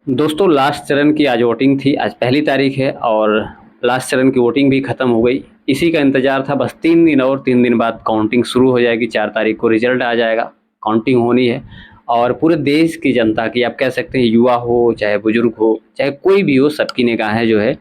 दोस्तों लास्ट चरण की आज वोटिंग थी। आज पहली तारीख है और लास्ट चरण की वोटिंग भी ख़त्म हो गई। इसी का इंतज़ार था, बस 3 दिन और 3 दिन बाद काउंटिंग शुरू हो जाएगी। 4 तारीख को रिज़ल्ट आ जाएगा, काउंटिंग होनी है और पूरे देश की जनता की, आप कह सकते हैं युवा हो, चाहे बुज़ुर्ग हो, चाहे कोई भी हो, सबकी निगाहें जो है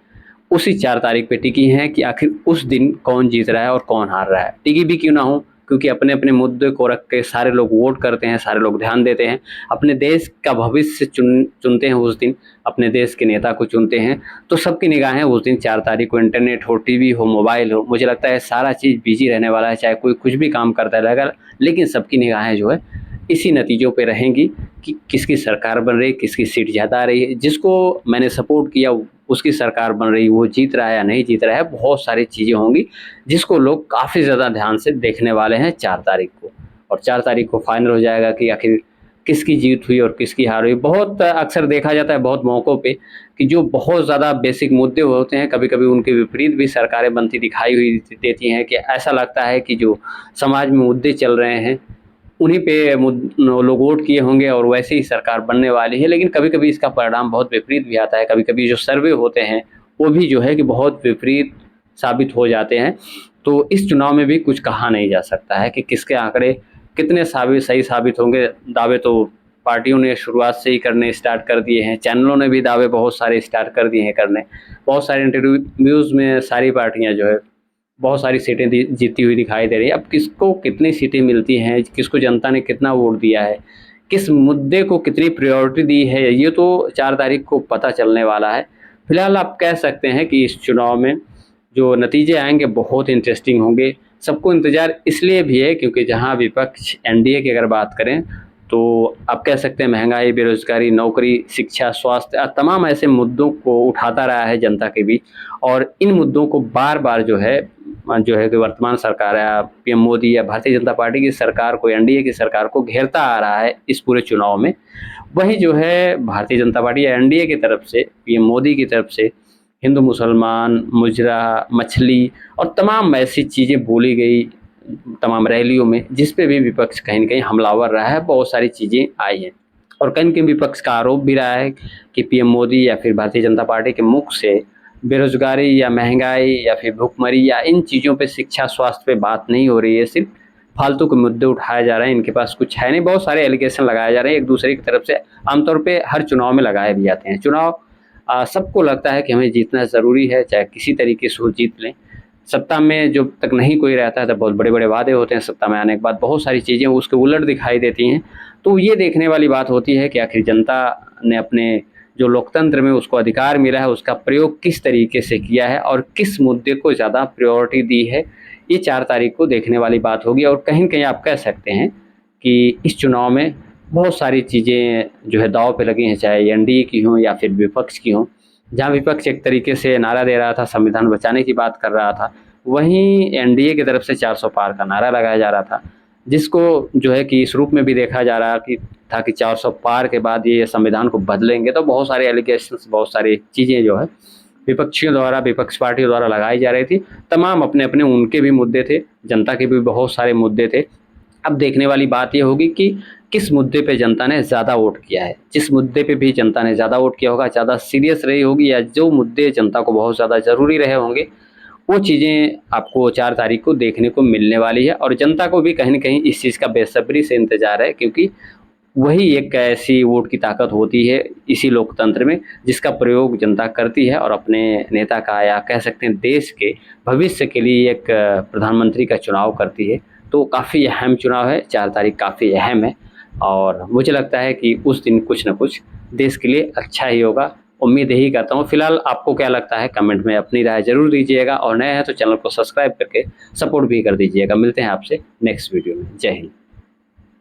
उसी 4 तारीख पे टिकी हैं कि आखिर उस दिन कौन जीत रहा है और कौन हार रहा है। टिकी भी क्यों ना हो, क्योंकि अपने-अपने मुद्दे को रख के सारे लोग वोट करते हैं, सारे लोग ध्यान देते हैं, अपने देश का भविष्य चुनते हैं उस दिन, अपने देश के नेता को चुनते हैं। तो सबकी निगाहें उस दिन 4 तारीख को, इंटरनेट हो, टीवी हो, मोबाइल हो, मुझे लगता है सारा चीज़ बिज़ी रहने वाला है, चाहे कोई कुछ भी काम करता रहेगा, लेकिन सबकी निगाहें जो है इसी नतीजों पे रहेंगी कि किसकी सरकार बन रही है, किसकी सीट ज़्यादा आ रही है। जिसको मैंने सपोर्ट किया उसकी सरकार बन रही, वो जीत रहा है या नहीं जीत रहा है, बहुत सारी चीज़ें होंगी जिसको लोग काफ़ी ज़्यादा ध्यान से देखने वाले हैं 4 तारीख को। और 4 तारीख को फाइनल हो जाएगा कि आखिर किसकी जीत हुई और किसकी हार हुई। बहुत अक्सर देखा जाता है बहुत मौक़ों पे कि जो बहुत ज़्यादा बेसिक मुद्दे होते हैं, कभी-कभी उनके विपरीत भी सरकारें बनती दिखाई हुई देती हैं कि ऐसा लगता है कि जो समाज में मुद्दे चल रहे हैं, उन्हीं पे लोग वोट किए होंगे और वैसे ही सरकार बनने वाली है। लेकिन कभी-कभी इसका परिणाम बहुत विपरीत भी आता है। कभी-कभी जो सर्वे होते हैं, वो भी जो है कि बहुत विपरीत साबित हो जाते हैं। तो इस चुनाव में भी कुछ कहा नहीं जा सकता है कि किसके आंकड़े कितने सही साबित होंगे। दावे तो पार्टियों ने शुरुआत से ही करने स्टार्ट कर दिए हैं, चैनलों ने भी दावे बहुत सारे स्टार्ट कर दिए हैं करने। बहुत सारे इंटरव्यूज़ में सारी पार्टियाँ जो है बहुत सारी सीटें जीतती हुई दिखाई दे रही है। अब किसको कितनी सीटें मिलती हैं, किसको जनता ने कितना वोट दिया है, किस मुद्दे को कितनी प्रायोरिटी दी है, ये तो 4 तारीख को पता चलने वाला है। फिलहाल आप कह सकते हैं कि इस चुनाव में जो नतीजे आएँगे बहुत इंटरेस्टिंग होंगे। सबको इंतज़ार इसलिए भी है क्योंकि जहाँ विपक्ष एनडीए की अगर बात करें तो आप कह सकते हैं महँगाई, बेरोज़गारी, नौकरी, शिक्षा, स्वास्थ्य तमाम ऐसे मुद्दों को उठाता रहा है जनता के बीच और इन मुद्दों को बार-बार जो है कि वर्तमान सरकार या पीएम मोदी या भारतीय जनता पार्टी की सरकार को, एनडीए की सरकार को घेरता आ रहा है इस पूरे चुनाव में। वहीं जो है भारतीय जनता पार्टी या एनडीए की तरफ से, पीएम मोदी की तरफ से हिंदू मुसलमान, मुजरा, मछली और तमाम ऐसी चीज़ें बोली गई तमाम रैलियों में, जिस पे भी विपक्ष कहीं न कहीं हमलावर रहा है, बहुत सारी चीज़ें आई हैं। और कहीं न कहीं विपक्ष का आरोप भी रहा है कि पीएम मोदी या फिर भारतीय जनता पार्टी के मुख से बेरोज़गारी या महँगाई या फिर भुखमरी या इन चीज़ों पे, शिक्षा, स्वास्थ्य पे बात नहीं हो रही है, सिर्फ़ फालतू के मुद्दे उठाए जा रहे हैं, इनके पास कुछ है नहीं। बहुत सारे एलिगेशन लगाए जा रहे हैं एक-दूसरे की तरफ से, आमतौर पे हर चुनाव में लगाए भी जाते हैं। चुनाव सबको लगता है कि हमें जीतना ज़रूरी है, चाहे किसी तरीके से हो जीत लें। सत्ता में जब तक नहीं कोई रहता है, तब बहुत बड़े-बड़े वादे होते हैं, सत्ता में आने के बाद बहुत सारी चीज़ें उसके उलट दिखाई देती हैं। तो ये देखने वाली बात होती है कि आखिर जनता ने अपने जो लोकतंत्र में उसको अधिकार मिला है, उसका प्रयोग किस तरीके से किया है और किस मुद्दे को ज़्यादा प्रायोरिटी दी है, ये 4 तारीख को देखने वाली बात होगी। और कहीं न कहीं आप कह सकते हैं कि इस चुनाव में बहुत सारी चीज़ें जो है दाँव पे लगी हैं, चाहे एनडीए की हों या फिर विपक्ष की हों। जहाँ विपक्ष एक तरीके से नारा दे रहा था, संविधान बचाने की बात कर रहा था, वहीं एनडीए की तरफ से 400 पार का नारा लगाया जा रहा था, जिसको जो है कि इस रूप में भी देखा जा रहा कि 400 पार के बाद ये संविधान को बदलेंगे। तो बहुत सारे एलिगेशंस, बहुत सारी चीज़ें जो है विपक्षियों द्वारा, विपक्ष पार्टियों द्वारा लगाई जा रही थी। तमाम अपने-अपने उनके भी मुद्दे थे, जनता के भी बहुत सारे मुद्दे थे। अब देखने वाली बात ये होगी कि किस मुद्दे पे जनता ने ज़्यादा वोट किया है। जिस मुद्दे पे भी जनता ने ज़्यादा वोट किया होगा, ज़्यादा सीरियस रही होगी या जो मुद्दे जनता को बहुत ज़्यादा ज़रूरी रहे होंगे, वो चीज़ें आपको 4 तारीख को देखने को मिलने वाली है। और जनता को भी कहीं न कहीं इस चीज़ का बेसब्री से इंतज़ार है, क्योंकि वही एक ऐसी वोट की ताकत होती है इसी लोकतंत्र में, जिसका प्रयोग जनता करती है और अपने नेता का या कह सकते हैं देश के भविष्य के लिए एक प्रधानमंत्री का चुनाव करती है। तो काफ़ी अहम चुनाव है, 4 तारीख काफ़ी अहम है और मुझे लगता है कि उस दिन कुछ न कुछ देश के लिए अच्छा ही होगा। उम्मीद यही करता हूँ। फिलहाल आपको क्या लगता है कमेंट में अपनी राय ज़रूर दीजिएगा और नए हैं तो चैनल को सब्सक्राइब करके सपोर्ट भी कर दीजिएगा। मिलते हैं आपसे नेक्स्ट वीडियो में। जय हिंद।